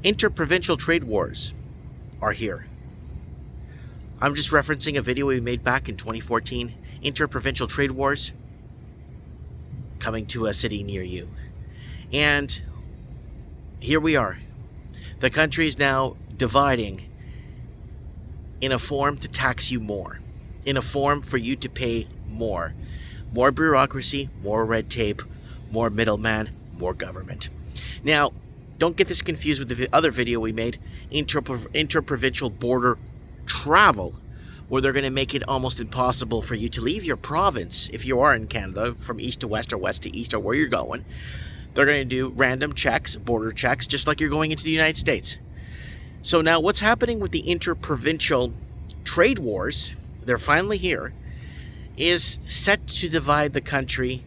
Interprovincial trade wars are here. I'm just referencing a video we made back in 2014. Interprovincial trade wars coming to a city near you. And here we are. The country is now dividing in a form to tax you more, in a form for you to pay more. More bureaucracy, more red tape, more middleman, more government. Now, don't get this confused with the other video we made, interprovincial border travel, where they're going to make it almost impossible for you to leave your province if you are in Canada, from east to west or west to east or where you're going. They're going to do random checks, border checks, just like you're going into the United States. So now what's happening with the interprovincial trade wars, they're finally here, is set to divide the country,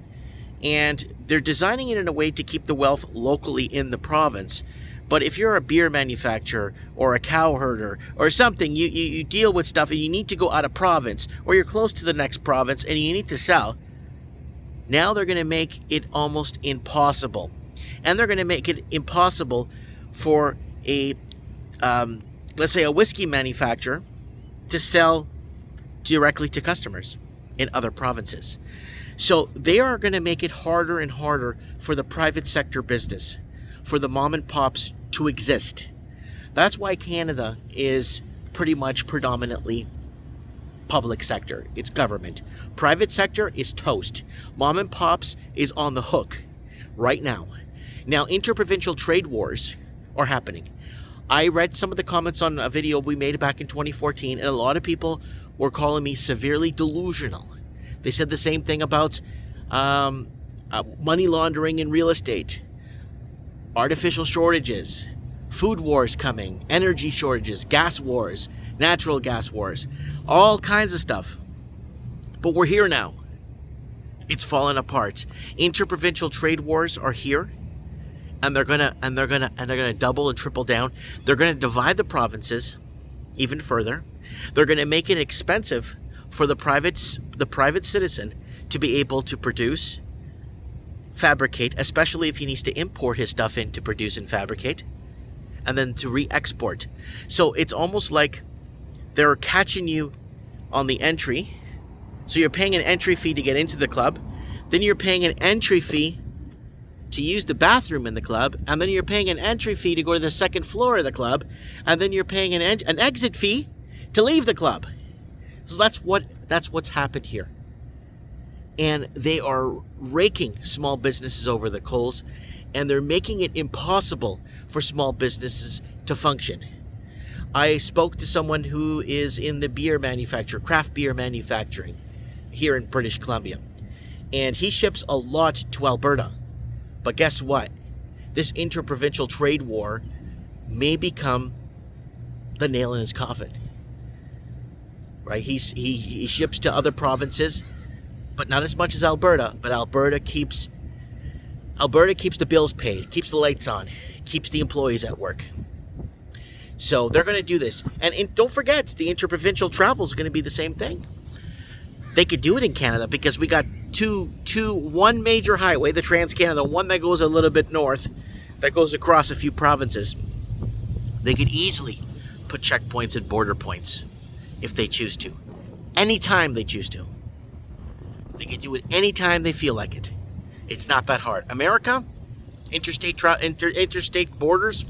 and they're designing it in a way to keep the wealth locally in the province. But if you're a beer manufacturer or a cow herder or something, you deal with stuff and you need to go out of province, or you're close to the next province and you need to sell. Now they're going to make it almost impossible. And they're going to make it impossible for a, let's say a whiskey manufacturer to sell directly to customers in other provinces. So they are going to make it harder and harder for the private sector business, for the mom and pops to exist. That's why Canada is pretty much predominantly public sector. It's government. Private sector is toast. Mom and pops is on the hook right now. Now, interprovincial trade wars are happening. I read some of the comments on a video we made back in 2014, and a lot of people were calling me severely delusional. They said the same thing about money laundering in real estate, artificial shortages, food wars coming, energy shortages, gas wars, natural gas wars, all kinds of stuff. But we're here now. It's fallen apart. Interprovincial trade wars are here, and they're gonna double and triple down. They're gonna divide the provinces even further. They're gonna make it expensive for the private citizen to be able to produce, fabricate, especially if he needs to import his stuff in to produce and fabricate, and then to re-export. So it's almost like they're catching you on the entry. So you're paying an entry fee to get into the club, then you're paying an entry fee to use the bathroom in the club, and then you're paying an entry fee to go to the second floor of the club, and then you're paying an exit fee to leave the club. So that's what's happened here. And they are raking small businesses over the coals, and they're making it impossible for small businesses to function. I spoke to someone who is in the beer manufacture, craft beer manufacturing here in British Columbia, and he ships a lot to Alberta. But guess what? This interprovincial trade war may become the nail in his coffin. Right? He ships to other provinces, but not as much as Alberta. But Alberta keeps the bills paid, keeps the lights on, keeps the employees at work. So they're going to do this. And don't forget, the interprovincial travel is going to be the same thing. They could do it in Canada because we got one major highway, the Trans-Canada, one that goes a little bit north, that goes across a few provinces. They could easily put checkpoints and border points if they choose to. Anytime they choose to. They can do it anytime they feel like it. It's not that hard. America, interstate borders,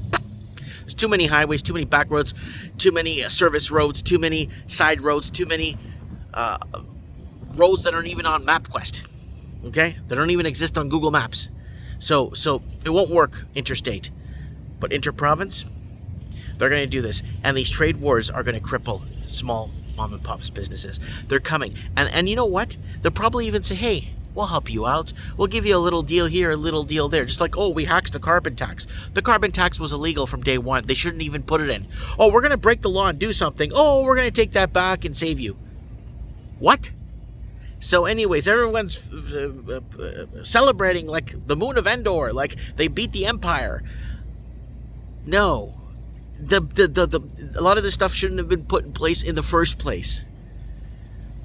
there's too many highways, too many back roads, too many service roads, too many side roads, too many roads that aren't even on MapQuest, okay? That don't even exist on Google Maps. So it won't work interstate. But interprovince, they're going to do this. And these trade wars are going to cripple small mom and pops businesses. They're coming. And you know what? They'll probably even say, hey, we'll help you out. We'll give you a little deal here, a little deal there. Just like, oh, we hacked the carbon tax. The carbon tax was illegal from day one. They shouldn't even put it in. Oh, we're going to break the law and do something. Oh, we're going to take that back and save you. What? So anyways, everyone's celebrating like the moon of Endor, like they beat the Empire. No. A lot of this stuff shouldn't have been put in place in the first place.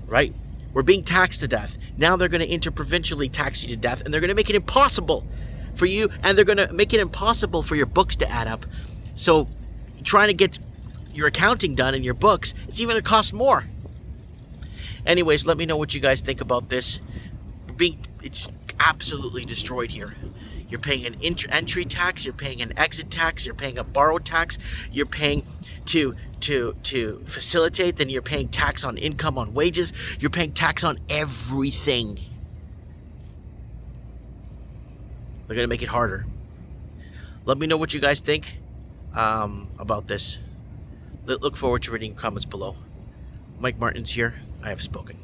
Right? We're being taxed to death. Now they're going to interprovincially tax you to death, and they're going to make it impossible for you, and they're going to make it impossible for your books to add up. So trying to get your accounting done in your books, it's even going to cost more. Anyways, let me know what you guys think about this. It's absolutely destroyed here. You're paying an entry tax, you're paying an exit tax, you're paying a borrowed tax, you're paying to facilitate, then you're paying tax on income, on wages, you're paying tax on everything. They're going to make it harder. Let me know what you guys think about this. Look forward to reading comments below. Mike Martin's here. I have spoken.